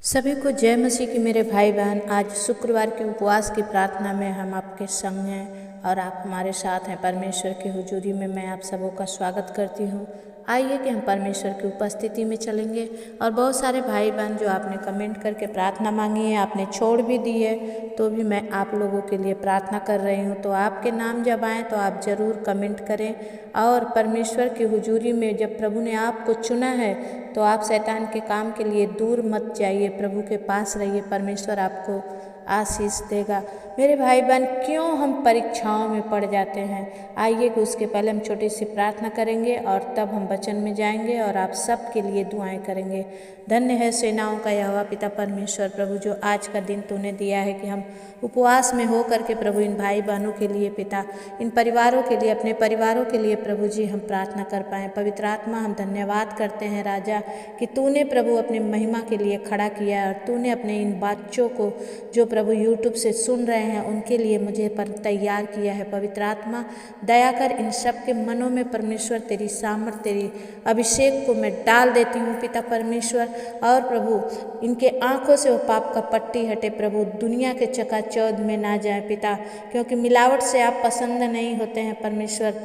सभी को जय मसीह की मेरे भाई बहन। आज शुक्रवार के उपवास की प्रार्थना में हम आपके संग हैं और आप हमारे साथ हैं। परमेश्वर की हुजूरी में मैं आप सबों का स्वागत करती हूँ। आइए कि हम परमेश्वर की उपस्थिति में चलेंगे। और बहुत सारे भाई बहन जो आपने कमेंट करके प्रार्थना मांगी है, आपने छोड़ भी दी है, तो भी मैं आप लोगों के लिए प्रार्थना कर रही हूँ। तो आपके नाम जब आएँ तो आप ज़रूर कमेंट करें। और परमेश्वर की हुजूरी में जब प्रभु ने आपको चुना है तो आप शैतान के काम के लिए दूर मत जाइए, प्रभु के पास रहिए। परमेश्वर आपको आशीष देगा। मेरे भाई बहन, क्यों हम परीक्षाओं में पड़ जाते हैं? आइए कि उसके पहले हम छोटी सी प्रार्थना करेंगे और तब हम वचन में जाएंगे और आप सब के लिए दुआएं करेंगे। धन्य है सेनाओं का यहोवा पिता परमेश्वर प्रभु, जो आज का दिन तूने दिया है कि हम उपवास में हो करके प्रभु इन भाई बहनों के लिए पिता, इन परिवारों के लिए, अपने परिवारों के लिए प्रभु जी हम प्रार्थना कर पाएँ। पवित्र आत्मा, हम धन्यवाद करते हैं राजा कि तूने प्रभु अपने महिमा के लिए खड़ा किया और तूने अपने इन बच्चों को जो प्रभु यूट्यूब से सुन रहे हैं उनके लिए मुझे पर तैयार किया है। पवित्र आत्मा, दया कर इन सब के मनों में परमेश्वर तेरी सामर्थ, तेरी अभिषेक को मैं डाल देती हूँ पिता परमेश्वर। और प्रभु इनके आँखों से वो पाप का पट्टी हटे प्रभु, दुनिया के चकाचौंध में ना जाए पिता, क्योंकि मिलावट से आप पसंद नहीं होते हैं परमेश्वर।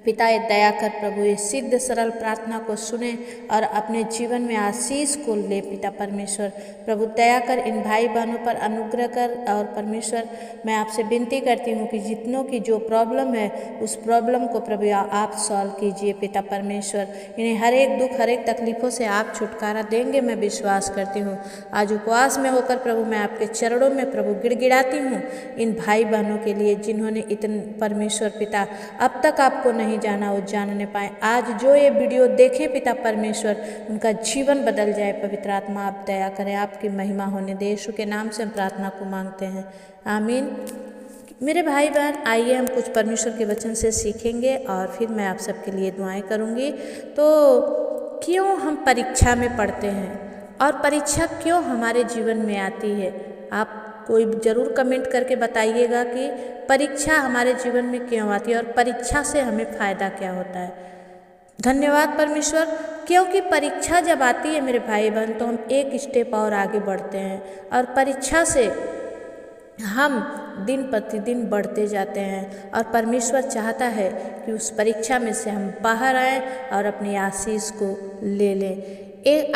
पिता ये दया कर प्रभु ये सिद्ध सरल प्रार्थना को सुने और अपने जीवन में आशीष को ले पिता परमेश्वर। प्रभु दया कर इन भाई बहनों पर अनुग्रह कर। और परमेश्वर मैं आपसे विनती करती हूँ कि जितनों की जो प्रॉब्लम है उस प्रॉब्लम को प्रभु आप सॉल्व कीजिए पिता परमेश्वर। इन्हें हर एक दुख, हर एक तकलीफ़ों से आप छुटकारा देंगे, मैं विश्वास करती हूँ। आज उपवास में होकर प्रभु मैं आपके चरणों में प्रभु गिड़गिड़ाती हूँ इन भाई बहनों के लिए जिन्होंने इतने परमेश्वर पिता अब तक आपको नहीं जाना, वो जानने पाए। आज जो ये वीडियो देखें पिता परमेश्वर, उनका जीवन बदल जाए। पवित्र आत्मा आप दया करें, आपकी महिमा होने दे। यीशु के नाम से हम प्रार्थना को मांगते हैं, आमीन। मेरे भाई बहन, आइए हम कुछ परमेश्वर के वचन से सीखेंगे और फिर मैं आप सबके लिए दुआएं करूँगी। तो क्यों हम परीक्षा में पढ़ते हैं और परीक्षा क्यों हमारे जीवन में आती है? आप कोई ज़रूर कमेंट करके बताइएगा कि परीक्षा हमारे जीवन में क्यों आती है और परीक्षा से हमें फ़ायदा क्या होता है। धन्यवाद परमेश्वर, क्योंकि परीक्षा जब आती है मेरे भाई बहन तो हम एक स्टेप और आगे बढ़ते हैं और परीक्षा से हम दिन प्रतिदिन बढ़ते जाते हैं। और परमेश्वर चाहता है कि उस परीक्षा में से हम बाहर आएँ और अपनी आशीष को ले लें।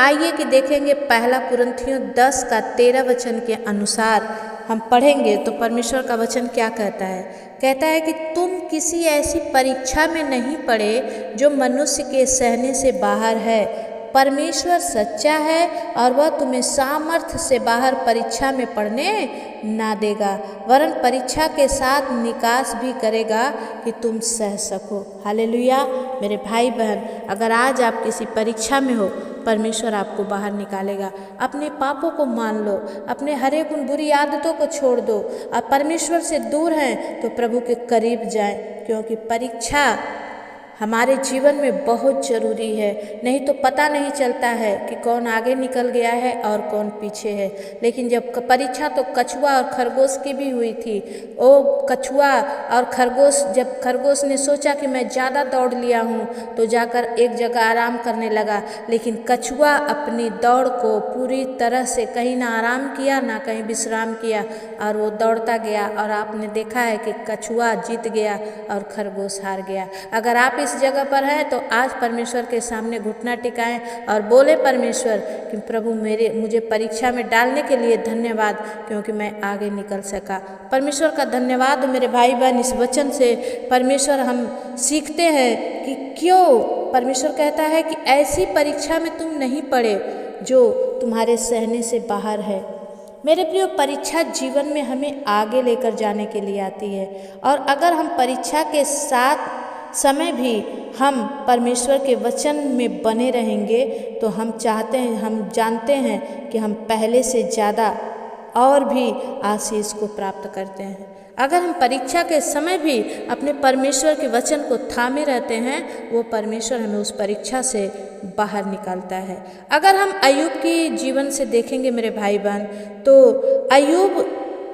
आइए कि देखेंगे पहला कुरिन्थियों 10 का 13 वचन के अनुसार हम पढ़ेंगे तो परमेश्वर का वचन क्या कहता है। कहता है कि तुम किसी ऐसी परीक्षा में नहीं पड़े जो मनुष्य के सहने से बाहर है। परमेश्वर सच्चा है और वह तुम्हें सामर्थ्य से बाहर परीक्षा में पढ़ने ना देगा, वरन परीक्षा के साथ निकास भी करेगा कि तुम सह सको। हालेलुया। मेरे भाई बहन, अगर आज आप किसी परीक्षा में हो, परमेश्वर आपको बाहर निकालेगा। अपने पापों को मान लो, अपने हर एक उन बुरी आदतों को छोड़ दो। आप परमेश्वर से दूर हैं तो प्रभु के करीब जाएं, क्योंकि परीक्षा हमारे जीवन में बहुत ज़रूरी है। नहीं तो पता नहीं चलता है कि कौन आगे निकल गया है और कौन पीछे है। लेकिन जब परीक्षा तो कछुआ और खरगोश की भी हुई थी। ओ कछुआ और खरगोश, जब खरगोश ने सोचा कि मैं ज़्यादा दौड़ लिया हूँ तो जाकर एक जगह आराम करने लगा, लेकिन कछुआ अपनी दौड़ को पूरी तरह से कहीं ना आराम किया ना कहीं विश्राम किया और वो दौड़ता गया। और आपने देखा है कि कछुआ जीत गया और खरगोश हार गया। अगर आप इस जगह पर है तो आज परमेश्वर के सामने घुटना टिकाएं और बोले परमेश्वर कि प्रभु मुझे परीक्षा में डालने के लिए धन्यवाद, क्योंकि मैं आगे निकल सका। परमेश्वर का धन्यवाद मेरे भाई बहन। इस वचन से परमेश्वर हम सीखते हैं कि क्यों परमेश्वर कहता है कि ऐसी परीक्षा में तुम नहीं पड़े जो तुम्हारे सहने से बाहर है। मेरे प्रियो, परीक्षा जीवन में हमें आगे लेकर जाने के लिए आती है। और अगर हम परीक्षा के साथ समय भी हम परमेश्वर के वचन में बने रहेंगे तो हम जानते हैं कि हम पहले से ज़्यादा और भी आशीष को प्राप्त करते हैं। अगर हम परीक्षा के समय भी अपने परमेश्वर के वचन को थामे रहते हैं, वो परमेश्वर हमें उस परीक्षा से बाहर निकालता है। अगर हम अय्यूब की जीवन से देखेंगे मेरे भाई बहन, तो अय्यूब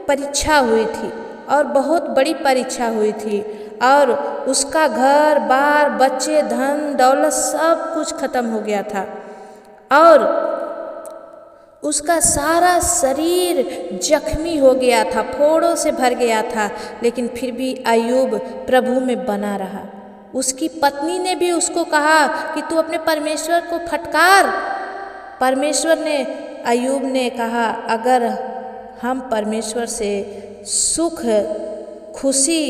परीक्षा हुई थी और बहुत बड़ी परीक्षा हुई थी और उसका घर बार, बच्चे, धन दौलत सब कुछ खत्म हो गया था। और उसका सारा शरीर जख्मी हो गया था, फोड़ों से भर गया था, लेकिन फिर भी अय्यूब प्रभु में बना रहा। उसकी पत्नी ने भी उसको कहा कि तू अपने परमेश्वर को फटकार। परमेश्वर ने, अय्यूब ने कहा, अगर हम परमेश्वर से सुख खुशी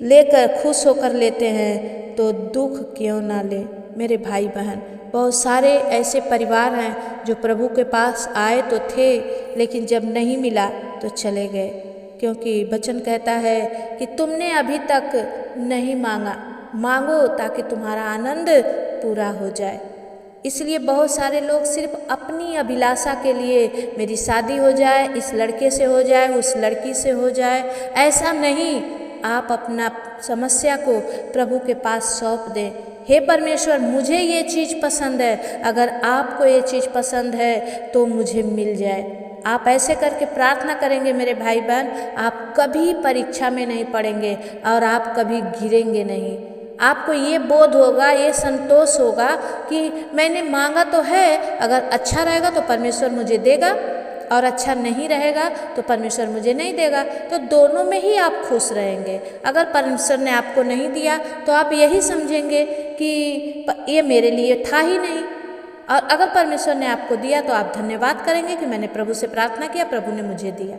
लेकर खुश होकर लेते हैं तो दुख क्यों ना ले। मेरे भाई बहन, बहुत सारे ऐसे परिवार हैं जो प्रभु के पास आए तो थे, लेकिन जब नहीं मिला तो चले गए, क्योंकि वचन कहता है कि तुमने अभी तक नहीं मांगा, मांगो ताकि तुम्हारा आनंद पूरा हो जाए। इसलिए बहुत सारे लोग सिर्फ अपनी अभिलाषा के लिए, मेरी शादी हो जाए, इस लड़के से हो जाए, उस लड़की से हो जाए, ऐसा नहीं। आप अपना समस्या को प्रभु के पास सौंप दें। हे परमेश्वर, मुझे ये चीज़ पसंद है, अगर आपको ये चीज़ पसंद है तो मुझे मिल जाए। आप ऐसे करके प्रार्थना करेंगे मेरे भाई बहन, आप कभी परीक्षा में नहीं पड़ेंगे और आप कभी गिरेंगे नहीं। आपको ये बोध होगा, ये संतोष होगा कि मैंने मांगा तो है, अगर अच्छा रहेगा तो परमेश्वर मुझे देगा और अच्छा नहीं रहेगा तो परमेश्वर मुझे नहीं देगा। तो दोनों में ही आप खुश रहेंगे। अगर परमेश्वर ने आपको नहीं दिया तो आप यही समझेंगे कि ये मेरे लिए था ही नहीं, और अगर परमेश्वर ने आपको दिया तो आप धन्यवाद करेंगे कि मैंने प्रभु से प्रार्थना किया, प्रभु ने मुझे दिया।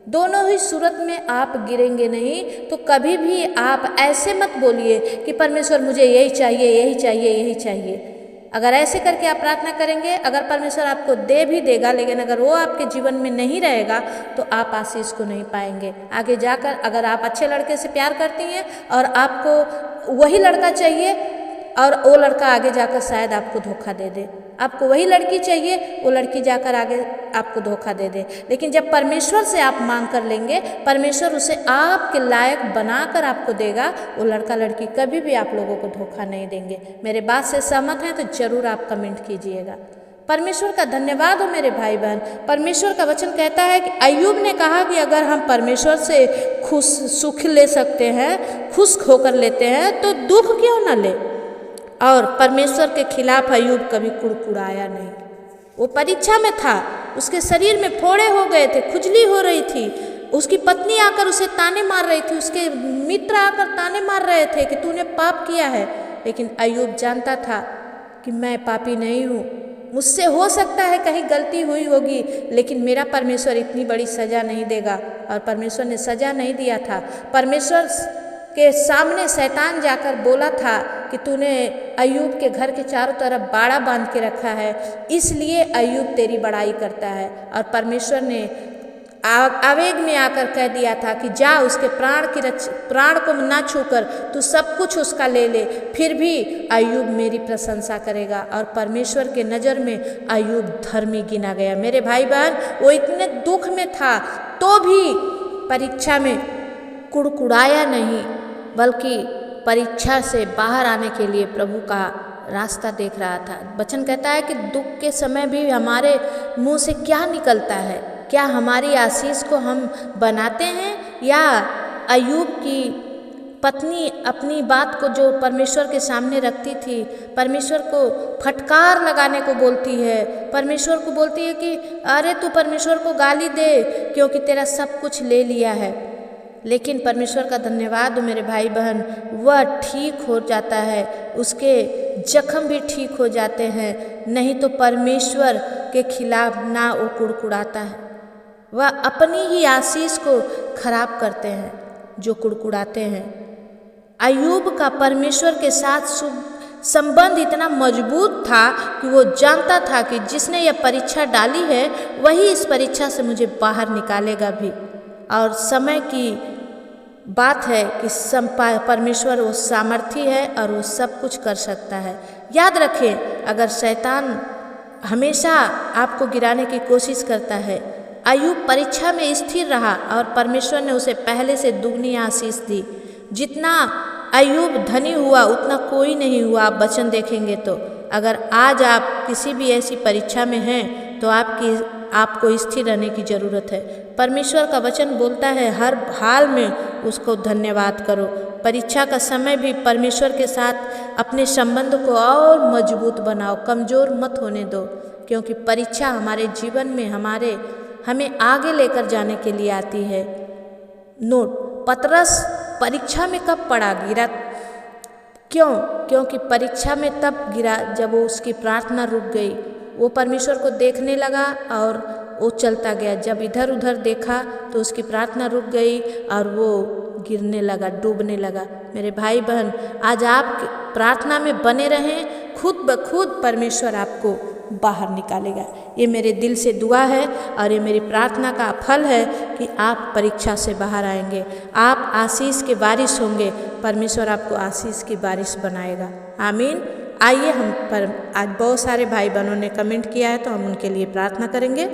दोनों ही सूरत में आप गिरेंगे नहीं। तो कभी भी आप ऐसे मत बोलिए कि परमेश्वर मुझे यही चाहिए, यही चाहिए, यही चाहिए। अगर ऐसे करके आप प्रार्थना करेंगे, अगर परमेश्वर आपको दे भी देगा, लेकिन अगर वो आपके जीवन में नहीं रहेगा तो आप आशीष को नहीं पाएंगे। आगे जाकर अगर आप अच्छे लड़के से प्यार करती हैं और आपको वही लड़का चाहिए और वो लड़का आगे जाकर शायद आपको धोखा दे दे, आपको वही लड़की चाहिए, वो लड़की जाकर आगे आपको धोखा दे दे, लेकिन जब परमेश्वर से आप मांग कर लेंगे, परमेश्वर उसे आपके लायक बनाकर आपको देगा। वो लड़का लड़की कभी भी आप लोगों को धोखा नहीं देंगे। मेरे बात से सहमत हैं तो जरूर आप कमेंट कीजिएगा। परमेश्वर का धन्यवाद हो मेरे भाई बहन। परमेश्वर का वचन कहता है कि अय्यूब ने कहा कि अगर हम परमेश्वर से सुख ले सकते हैं, खुश होकर लेते हैं, तो दुख क्यों न ले। और परमेश्वर के खिलाफ अय्यूब कभी कुड़कुड़ाया नहीं। वो परीक्षा में था, उसके शरीर में फोड़े हो गए थे, खुजली हो रही थी, उसकी पत्नी आकर उसे ताने मार रही थी, उसके मित्र आकर ताने मार रहे थे कि तूने पाप किया है, लेकिन अय्यूब जानता था कि मैं पापी नहीं हूँ, मुझसे हो सकता है कहीं गलती हुई होगी, लेकिन मेरा परमेश्वर इतनी बड़ी सज़ा नहीं देगा। और परमेश्वर ने सज़ा नहीं दिया था। परमेश्वर के सामने शैतान जाकर बोला था कि तूने अय्यूब के घर के चारों तरफ बाड़ा बांध के रखा है, इसलिए अय्यूब तेरी बड़ाई करता है। और परमेश्वर ने आवेग में आकर कह दिया था कि जा उसके प्राण को ना छूकर तू सब कुछ उसका ले ले, फिर भी अय्यूब मेरी प्रशंसा करेगा। और परमेश्वर के नज़र में अय्यूब धर्मी गिना गया। मेरे भाई बहन, वो इतने दुख में था तो भी परीक्षा में कुड़कुड़ाया नहीं, बल्कि परीक्षा से बाहर आने के लिए प्रभु का रास्ता देख रहा था। वचन कहता है कि दुख के समय भी हमारे मुंह से क्या निकलता है, क्या हमारी आशीष को हम बनाते हैं, या अय्यूब की पत्नी अपनी बात को जो परमेश्वर के सामने रखती थी, परमेश्वर को फटकार लगाने को बोलती है, परमेश्वर को बोलती है कि अरे तू परमेश्वर को गाली दे क्योंकि तेरा सब कुछ ले लिया है। लेकिन परमेश्वर का धन्यवाद हो मेरे भाई बहन, वह ठीक हो जाता है, उसके जख्म भी ठीक हो जाते हैं। नहीं तो परमेश्वर के खिलाफ ना वो कुड़कुड़ाता है, वह अपनी ही आशीष को खराब करते हैं जो कुड़कुड़ाते हैं। अय्यूब का परमेश्वर के साथ संबंध इतना मजबूत था कि वो जानता था कि जिसने यह परीक्षा डाली है वही इस परीक्षा से मुझे बाहर निकालेगा भी। और समय की बात है कि परमेश्वर वो सामर्थी है और वो सब कुछ कर सकता है। याद रखें, अगर शैतान हमेशा आपको गिराने की कोशिश करता है, अय्यूब परीक्षा में स्थिर रहा और परमेश्वर ने उसे पहले से दुगनी आशीष दी। जितना अय्यूब धनी हुआ उतना कोई नहीं हुआ। आप वचन देखेंगे तो अगर आज आप किसी भी ऐसी परीक्षा में हैं तो आपको स्थिर रहने की ज़रूरत है। परमेश्वर का वचन बोलता है हर हाल में उसको धन्यवाद करो। परीक्षा का समय भी परमेश्वर के साथ अपने संबंध को और मजबूत बनाओ, कमज़ोर मत होने दो, क्योंकि परीक्षा हमारे जीवन में हमें आगे लेकर जाने के लिए आती है। नोट, पतरस परीक्षा में कब पड़ा, गिरा क्यों? क्योंकि परीक्षा में तब गिरा जब वो उसकी प्रार्थना रुक गई। वो परमेश्वर को देखने लगा और वो चलता गया। जब इधर उधर देखा तो उसकी प्रार्थना रुक गई और वो गिरने लगा, डूबने लगा। मेरे भाई बहन, आज आप प्रार्थना में बने रहें, खुद ब खुद परमेश्वर आपको बाहर निकालेगा। ये मेरे दिल से दुआ है और ये मेरी प्रार्थना का फल है कि आप परीक्षा से बाहर आएंगे, आप आशीष के बारिश होंगे, परमेश्वर आपको आशीष की बारिश बनाएगा। आमीन। आइए हम पर आज बहुत सारे भाई बहनों ने कमेंट किया है तो हम उनके लिए प्रार्थना करेंगे।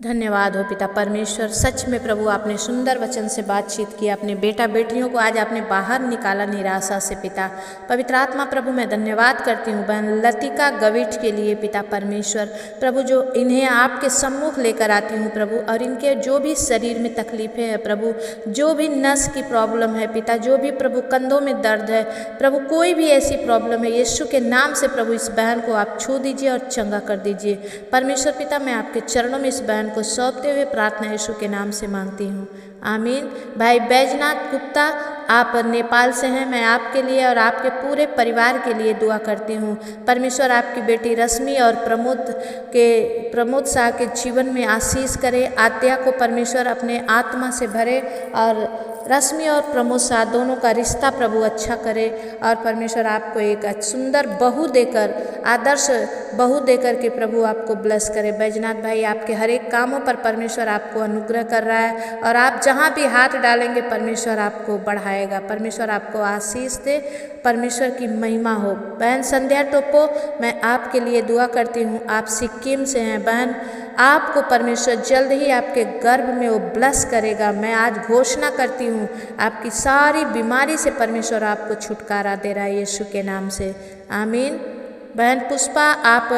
धन्यवाद हो पिता परमेश्वर, सच में प्रभु आपने सुंदर वचन से बातचीत की, अपने बेटा बेटियों को आज आपने बाहर निकाला निराशा से। पिता पवित्र आत्मा प्रभु मैं धन्यवाद करती हूँ बहन लतिका गविठ के लिए पिता परमेश्वर, प्रभु जो इन्हें आपके सम्मुख लेकर आती हूँ प्रभु, और इनके जो भी शरीर में तकलीफें हैं प्रभु, जो भी नस की प्रॉब्लम है पिता, जो भी प्रभु कंधों में दर्द है प्रभु, कोई भी ऐसी प्रॉब्लम है, यीशु के नाम से प्रभु इस बहन को आप छू दीजिए और चंगा कर दीजिए। परमेश्वर पिता मैं आपके चरणों में इस बहन को सौंपते हुए प्रार्थना यीशु के नाम से मांगती हूँ, आमीन। भाई बैजनाथ गुप्ता, आप नेपाल से हैं, मैं आपके लिए और आपके पूरे परिवार के लिए दुआ करती हूँ। परमेश्वर आपकी बेटी रश्मि और प्रमोद शाह के जीवन में आशीष करे, आत्या को परमेश्वर अपने आत्मा से भरे और रश्मि और प्रमोद शाह दोनों का रिश्ता प्रभु अच्छा करे और परमेश्वर आपको एक सुंदर बहू देकर, आदर्श बहू देकर के प्रभु आपको ब्लेस करे। बैजनाथ भाई, आपके हर एक कामों पर परमेश्वर आपको अनुग्रह कर रहा है और आप जहाँ भी हाथ डालेंगे परमेश्वर आपको बढ़ाएगा, परमेश्वर आपको आशीष दे, परमेश्वर की महिमा हो। बहन संध्या टोपो, मैं आपके लिए दुआ करती हूँ, आप सिक्किम से हैं बहन, आपको परमेश्वर जल्द ही आपके गर्भ में वो ब्लेस करेगा। मैं आज घोषणा करती हूँ आपकी सारी बीमारी से परमेश्वर आपको छुटकारा दे रहा है यीशु के नाम से, आमीन। बहन पुष्पा, आप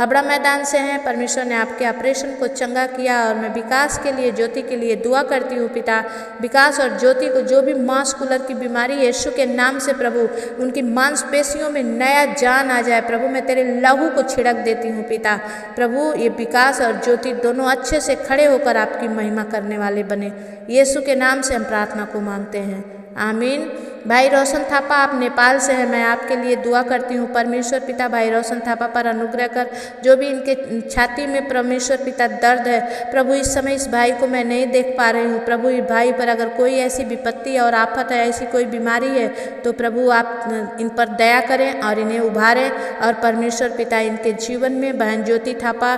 हबड़ा मैदान से हैं, परमेश्वर ने आपके ऑपरेशन को चंगा किया और मैं विकास के लिए, ज्योति के लिए दुआ करती हूँ पिता। विकास और ज्योति को जो भी मांसकुलर की बीमारी यीशु के नाम से प्रभु उनकी मांसपेशियों में नया जान आ जाए प्रभु, मैं तेरे लहू को छिड़क देती हूँ पिता। प्रभु ये विकास और ज्योति दोनों अच्छे से खड़े होकर आपकी महिमा करने वाले बने, यीशु के नाम से हम प्रार्थना को मांगते हैं, आमीन। भाई रोशन थापा, आप नेपाल से हैं, मैं आपके लिए दुआ करती हूँ। परमेश्वर पिता भाई रोशन थापा पर अनुग्रह कर, जो भी इनके छाती में परमेश्वर पिता दर्द है प्रभु, इस समय इस भाई को मैं नहीं देख पा रही हूँ प्रभु, इस भाई पर अगर कोई ऐसी विपत्ति और आफत है, ऐसी कोई बीमारी है तो प्रभु आप इन पर दया करें और इन्हें उभारें और परमेश्वर पिता इनके जीवन में, बहन ज्योति थापा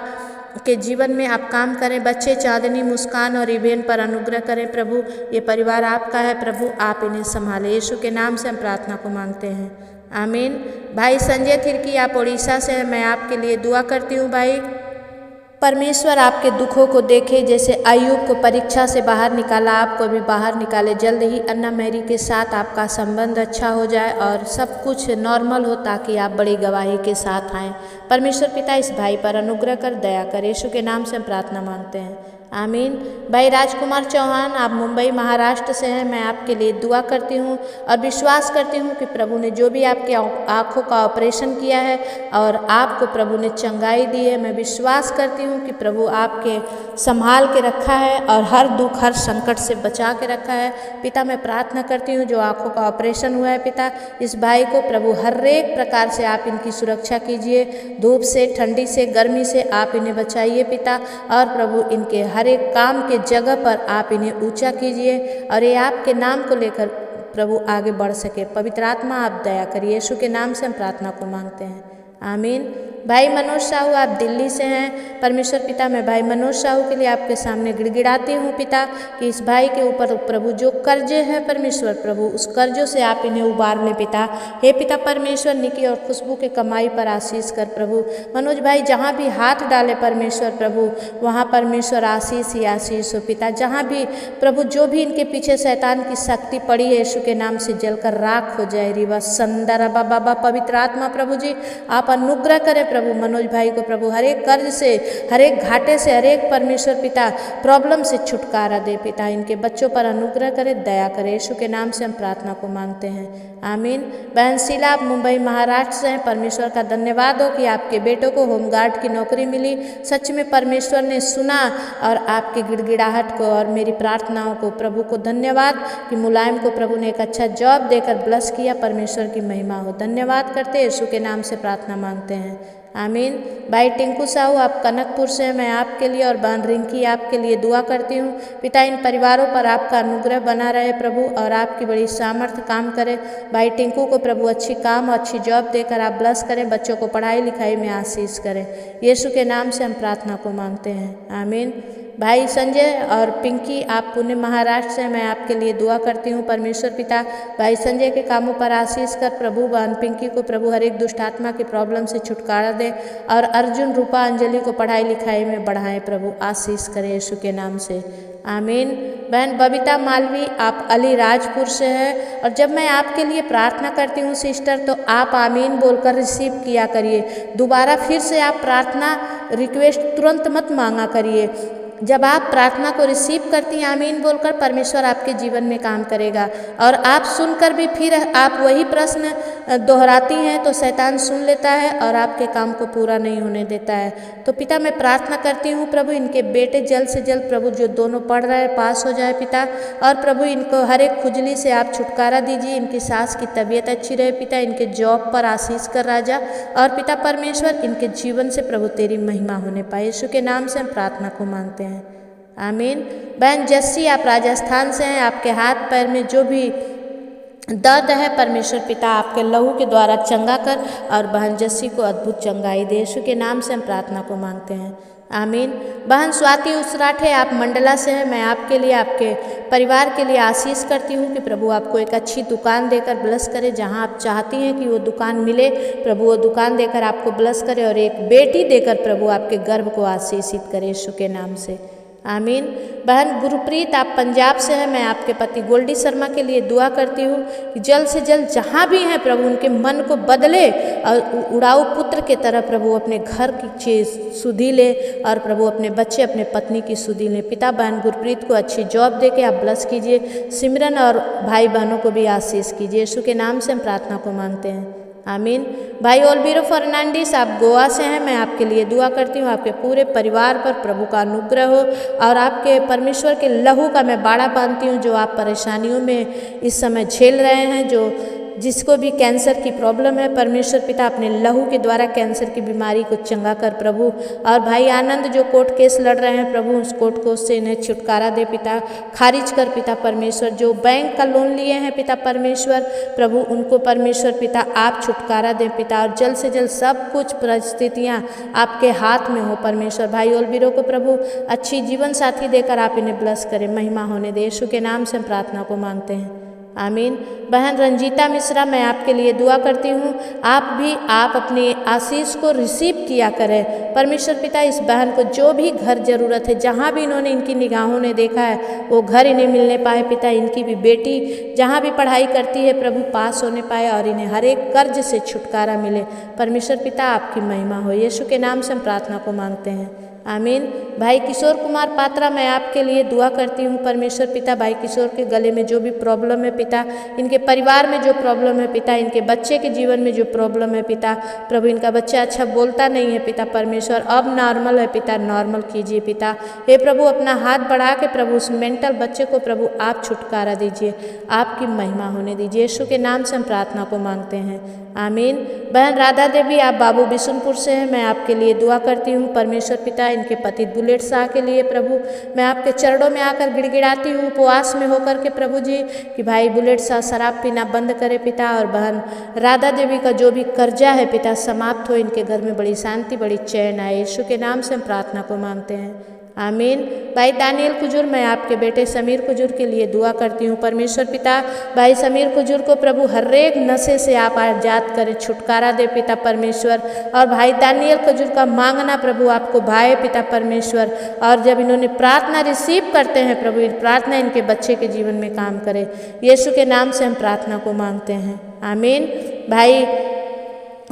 के जीवन में आप काम करें। बच्चे चांदनी, मुस्कान और इवेन पर अनुग्रह करें प्रभु, ये परिवार आपका है प्रभु, आप इन्हें संभालें, यीशु के नाम से हम प्रार्थना को मांगते हैं, आमीन। भाई संजय थिरकी, आप उड़ीसा से हैं, मैं आपके लिए दुआ करती हूँ भाई, परमेश्वर आपके दुखों को देखे, जैसे अय्यूब को परीक्षा से बाहर निकाला आपको भी बाहर निकाले। जल्द ही अन्ना मैरी के साथ आपका संबंध अच्छा हो जाए और सब कुछ नॉर्मल हो ताकि आप बड़ी गवाही के साथ आएँ। परमेश्वर पिता इस भाई पर अनुग्रह कर दया कर, यीशु के नाम से हम प्रार्थना मांगते हैं, आमीन। भाई राजकुमार चौहान, आप मुंबई महाराष्ट्र से हैं, मैं आपके लिए दुआ करती हूँ और विश्वास करती हूँ कि प्रभु ने जो भी आपके आँखों का ऑपरेशन किया है और आपको प्रभु ने चंगाई दी है, मैं विश्वास करती हूँ कि प्रभु आपके संभाल के रखा है और हर दुख हर संकट से बचा के रखा है। पिता मैं प्रार्थना करती हूँ जो आँखों का ऑपरेशन हुआ है पिता, इस भाई को प्रभु हर एक प्रकार से आप इनकी सुरक्षा कीजिए, धूप से, ठंडी से, गर्मी से आप इन्हें बचाइए पिता, और प्रभु इनके हर एक काम के जगह पर आप इन्हें ऊंचा कीजिए और ये आपके नाम को लेकर प्रभु आगे बढ़ सके। पवित्र आत्मा आप दया करिए, यीशु के नाम से हम प्रार्थना को मांगते हैं, आमीन। भाई मनोज साहू, आप दिल्ली से हैं, परमेश्वर पिता मैं भाई मनोज साहू के लिए आपके सामने गिड़गिड़ाती हूँ पिता कि इस भाई के ऊपर प्रभु जो कर्जे हैं परमेश्वर प्रभु उस कर्जों से आप इन्हें उबार ले पिता। हे पिता परमेश्वर, निकी और खुशबू के कमाई पर आशीष कर प्रभु। मनोज भाई जहाँ भी हाथ डाले परमेश्वर प्रभु वहाँ परमेश्वर आशीष ही आशीष हो पिता। जहाँ भी प्रभु जो भी इनके पीछे शैतान की शक्ति पड़ी है यीशु के नाम से जलकर राख हो जाए। रिवा संदरा बाबा, पवित्र आत्मा प्रभु जी आप अनुग्रह करें प्रभु मनोज भाई को प्रभु हर एक कर्ज से, हर एक घाटे से, हर एक परमेश्वर पिता प्रॉब्लम से छुटकारा दे पिता। इनके बच्चों पर अनुग्रह करे, दया करे। यीशु के नाम से हम प्रार्थना को मांगते हैं, आमीन। बहन शीला आप मुंबई महाराष्ट्र से हैं। परमेश्वर का धन्यवाद हो कि आपके बेटों को होमगार्ड की नौकरी मिली। सच में परमेश्वर ने सुना और आपकी गिड़गिड़ाहट को और मेरी प्रार्थनाओं को। प्रभु को धन्यवाद कि मुलायम को प्रभु ने एक अच्छा जॉब देकर ब्लेस किया। परमेश्वर की महिमा हो। धन्यवाद करते यीशु के नाम से प्रार्थना मांगते हैं, आमीन। भाई टिंकू साहू आप कनकपुर से हैं। मैं आपके लिए और बहन रिंकी आपके लिए दुआ करती हूँ। पिता इन परिवारों पर आपका अनुग्रह बना रहे प्रभु और आपकी बड़ी सामर्थ्य काम करे। भाई टिंकू को प्रभु अच्छी काम और अच्छी जॉब देकर आप ब्लेस करें। बच्चों को पढ़ाई लिखाई में आशीष करें। यीशु के नाम से हम प्रार्थना को मांगते हैं, आमीन। भाई संजय और पिंकी आप पुणे महाराष्ट्र से, मैं आपके लिए दुआ करती हूँ। परमेश्वर पिता भाई संजय के कामों पर आशीष कर प्रभु। बहन पिंकी को प्रभु हर एक दुष्ट आत्मा की प्रॉब्लम से छुटकारा दे और अर्जुन रूपा अंजलि को पढ़ाई लिखाई में बढ़ाएं प्रभु। आशीष करें यीशु के नाम से, आमीन। बहन बबीता मालवी आप अलीराजपुर से है और जब मैं आपके लिए प्रार्थना करती हूँ सिस्टर तो आप आमीन बोलकर रिसीव किया करिए। दोबारा फिर से आप प्रार्थना रिक्वेस्ट तुरंत मत मांगा करिए। जब आप प्रार्थना को रिसीव करती हैं आमीन बोलकर, परमेश्वर आपके जीवन में काम करेगा और आप सुनकर भी फिर आप वही प्रश्न दोहराती हैं तो शैतान सुन लेता है और आपके काम को पूरा नहीं होने देता है। तो पिता मैं प्रार्थना करती हूँ प्रभु इनके बेटे जल्द से जल्द प्रभु जो दोनों पढ़ रहे हैं पास हो जाए पिता, और प्रभु इनको हर एक खुजली से आप छुटकारा दीजिए। इनकी सास की तबीयत अच्छी रहे पिता, इनके जॉब पर आशीष कर राजा और पिता परमेश्वर इनके जीवन से प्रभु तेरी महिमा होने पाए। यीशु के नाम से हम प्रार्थना को मांगते हैं, आमीन। बहन जस्सी आप राजस्थान से हैं। आपके हाथ पैर में जो भी दर्द है परमेश्वर पिता आपके लहू के द्वारा चंगा कर और बहन जस्सी को अद्भुत चंगाई दे। यीशु के नाम से हम प्रार्थना को मांगते हैं, आमीन। बहन स्वाति उसराठे आप मंडला से हैं। मैं आपके लिए आपके परिवार के लिए आशीष करती हूँ कि प्रभु आपको एक अच्छी दुकान देकर ब्लेस करे। जहाँ आप चाहती हैं कि वो दुकान मिले प्रभु वो दुकान देकर आपको ब्लेस करे और एक बेटी देकर प्रभु आपके गर्भ को आशीषित करे यीशु के नाम से, आमीन। बहन गुरप्रीत आप पंजाब से हैं। मैं आपके पति गोल्डी शर्मा के लिए दुआ करती हूँ कि जल्द से जल्द जहाँ भी हैं प्रभु उनके मन को बदले और उड़ाऊ पुत्र के तरह प्रभु अपने घर की चीज सुधी ले और प्रभु अपने बच्चे अपने पत्नी की सुधी ले। पिता बहन गुरप्रीत को अच्छी जॉब दे के आप ब्लेस कीजिए। सिमरन और भाई बहनों को भी आशीष कीजिए। यीशु के नाम से हम प्रार्थना को मांगते हैं, आमीन। भाई ओल्बीरो फर्नांडिस आप गोवा से हैं। मैं आपके लिए दुआ करती हूँ आपके पूरे परिवार पर प्रभु का अनुग्रह हो और आपके परमेश्वर के लहू का मैं बाड़ा बांधती हूँ जो आप परेशानियों में इस समय झेल रहे हैं। जो जिसको भी कैंसर की प्रॉब्लम है परमेश्वर पिता अपने लहू के द्वारा कैंसर की बीमारी को चंगा कर प्रभु। और भाई आनंद जो कोर्ट केस लड़ रहे हैं प्रभु उस कोर्ट केस से इन्हें छुटकारा दे पिता, खारिज कर पिता परमेश्वर। जो बैंक का लोन लिए हैं पिता परमेश्वर प्रभु उनको परमेश्वर पिता आप छुटकारा दें पिता और जल्द से जल्द सब कुछ परिस्थितियाँ आपके हाथ में हो परमेश्वर। भाई ओल्बीरो को प्रभु अच्छी जीवन साथी देकर आप इन्हें ब्लेस करें, महिमा होने दे। यीशु के नाम से हम प्रार्थना को मांगते हैं, आमीन। बहन रंजीता मिश्रा मैं आपके लिए दुआ करती हूँ। आप अपनी आशीष को रिसीव किया करें परमेश्वर पिता। इस बहन को जो भी घर जरूरत है जहाँ भी इन्होंने इनकी निगाहों ने देखा है वो घर इन्हें मिलने पाए पिता। इनकी भी बेटी जहाँ भी पढ़ाई करती है प्रभु पास होने पाए और इन्हें हर एक कर्ज से छुटकारा मिले परमेश्वर पिता। आपकी महिमा हो। यीशु के नाम से हम प्रार्थना को मांगते हैं, आमीन। भाई किशोर कुमार पात्रा मैं आपके लिए दुआ करती हूँ परमेश्वर पिता। भाई किशोर के गले में जो भी प्रॉब्लम है पिता, इनके परिवार में जो प्रॉब्लम है पिता, इनके बच्चे के जीवन में जो प्रॉब्लम है पिता प्रभु, इनका बच्चा अच्छा बोलता नहीं है पिता परमेश्वर, अब नॉर्मल है पिता, नॉर्मल कीजिए पिता। हे प्रभु अपना हाथ बढ़ा के प्रभु उस मेंटल बच्चे को प्रभु आप छुटकारा दीजिए, आपकी महिमा होने दीजिए। यीशु के नाम से हम प्रार्थना को मांगते हैं, आमीन। बहन राधा देवी आप बाबू बिशुनपुर से हैं। मैं आपके लिए दुआ करती हूँ परमेश्वर पिता। इनके पति बुलेट शाह के लिए प्रभु मैं आपके चरणों में आकर गिड़गिड़ाती हूँ उपवास में होकर के प्रभु जी कि भाई बुलेट शाह शराब पीना बंद करे पिता। और बहन राधा देवी का जो भी कर्जा है पिता समाप्त हो, इनके घर में बड़ी शांति बड़ी चैन आए। यीशु के नाम से हम प्रार्थना को मांगते हैं, आमीन। भाई दानियल कुजूर मैं आपके बेटे समीर कुजूर के लिए दुआ करती हूँ परमेश्वर पिता। भाई समीर कुजूर को प्रभु हर एक नशे से आप आजाद करें, छुटकारा दे पिता परमेश्वर। और भाई दानियल कुजूर का मांगना प्रभु आपको भाए पिता परमेश्वर। और जब इन्होंने प्रार्थना रिसीव करते हैं प्रभु प्रार्थना इनके बच्चे के जीवन में काम करे। यीशु के नाम से हम प्रार्थना को मांगते हैं, आमीन। भाई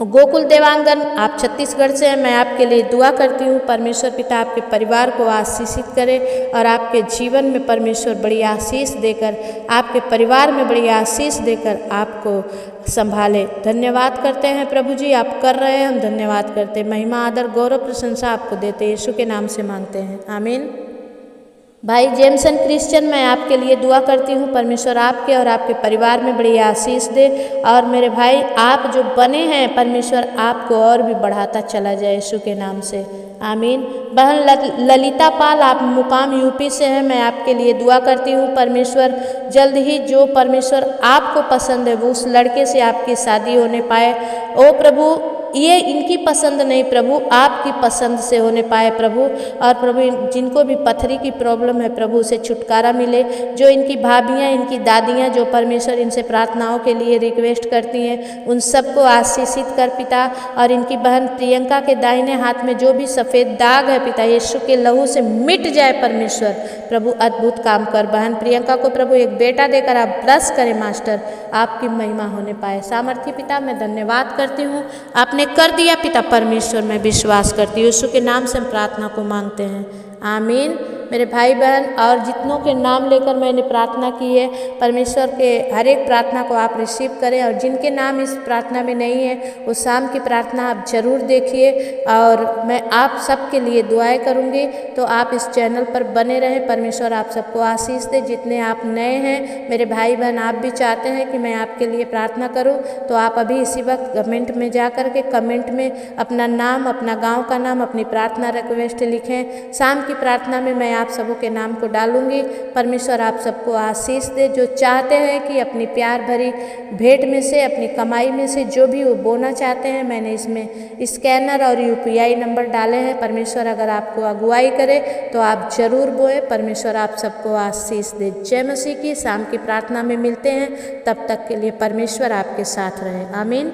गोकुल देवांगन, आप छत्तीसगढ़ से हैं, मैं आपके लिए दुआ करती हूँ। परमेश्वर पिता आपके परिवार को आशीषित करे और आपके जीवन में परमेश्वर बड़ी आशीष देकर, आपके परिवार में बड़ी आशीष देकर आपको संभाले। धन्यवाद करते हैं प्रभु जी, आप कर रहे हैं, हम धन्यवाद करते हैं। महिमा आदर गौरव प्रशंसा आपको देते, यीशु के नाम से मांगते हैं, आमीन। भाई जेमसन क्रिश्चियन, मैं आपके लिए दुआ करती हूँ। परमेश्वर आपके और आपके परिवार में बड़ी आशीष दे। और मेरे भाई, आप जो बने हैं, परमेश्वर आपको और भी बढ़ाता चला जाए यीशु के नाम से, आमीन। बहन ललिता पाल, आप मुकाम यूपी से हैं, मैं आपके लिए दुआ करती हूँ। परमेश्वर जल्द ही जो परमेश्वर आपको पसंद है वो उस लड़के से आपकी शादी होने पाए। ओ प्रभु, ये इनकी पसंद नहीं प्रभु, आपकी पसंद से होने पाए प्रभु। और प्रभु जिनको भी पथरी की प्रॉब्लम है प्रभु, उसे छुटकारा मिले। जो इनकी भाभियाँ, इनकी दादियाँ जो परमेश्वर इनसे प्रार्थनाओं के लिए रिक्वेस्ट करती हैं, उन सबको आशीषित कर पिता। और इनकी बहन प्रियंका के दाहिने हाथ में जो भी सफ़ेद दाग है पिता, यीशु के लहू से मिट जाए परमेश्वर। प्रभु अद्भुत काम कर। बहन प्रियंका को प्रभु एक बेटा देकर आप ब्लस करें मास्टर, आपकी महिमा होने पाए। सामर्थी पिता, मैं धन्यवाद करती हूँ, आपने कर दिया पिता परमेश्वर, मैं विश्वास करती हूँ। यीशु के नाम से हम प्रार्थना को मांगते हैं, आमीन। मेरे भाई बहन और जितनों के नाम लेकर मैंने प्रार्थना की है, परमेश्वर के हर एक प्रार्थना को आप रिसीव करें। और जिनके नाम इस प्रार्थना में नहीं है, वो शाम की प्रार्थना आप जरूर देखिए। और मैं आप सबके लिए दुआएं करूँगी, तो आप इस चैनल पर बने रहें। परमेश्वर आप सबको आशीष दे। जितने आप नए हैं मेरे भाई बहन, आप भी चाहते हैं कि मैं आपके लिए प्रार्थना करूँ, तो आप अभी इसी वक्त कमेंट में जा कर के कमेंट में अपना नाम, अपना गाँव का नाम, अपनी प्रार्थना रिक्वेस्ट लिखें। शाम की प्रार्थना में मैं आप सबों के नाम को डालूंगी। परमेश्वर आप सबको आशीष दे। जो चाहते हैं कि अपनी प्यार भरी भेंट में से, अपनी कमाई में से जो भी वो बोना चाहते हैं, मैंने इसमें स्कैनर और UPI नंबर डाले हैं। परमेश्वर अगर आपको अगुवाई करे तो आप जरूर बोए। परमेश्वर आप सबको आशीष दे। जय मसीह की। शाम की प्रार्थना में मिलते हैं, तब तक के लिए परमेश्वर आपके साथ रहे, आमीन।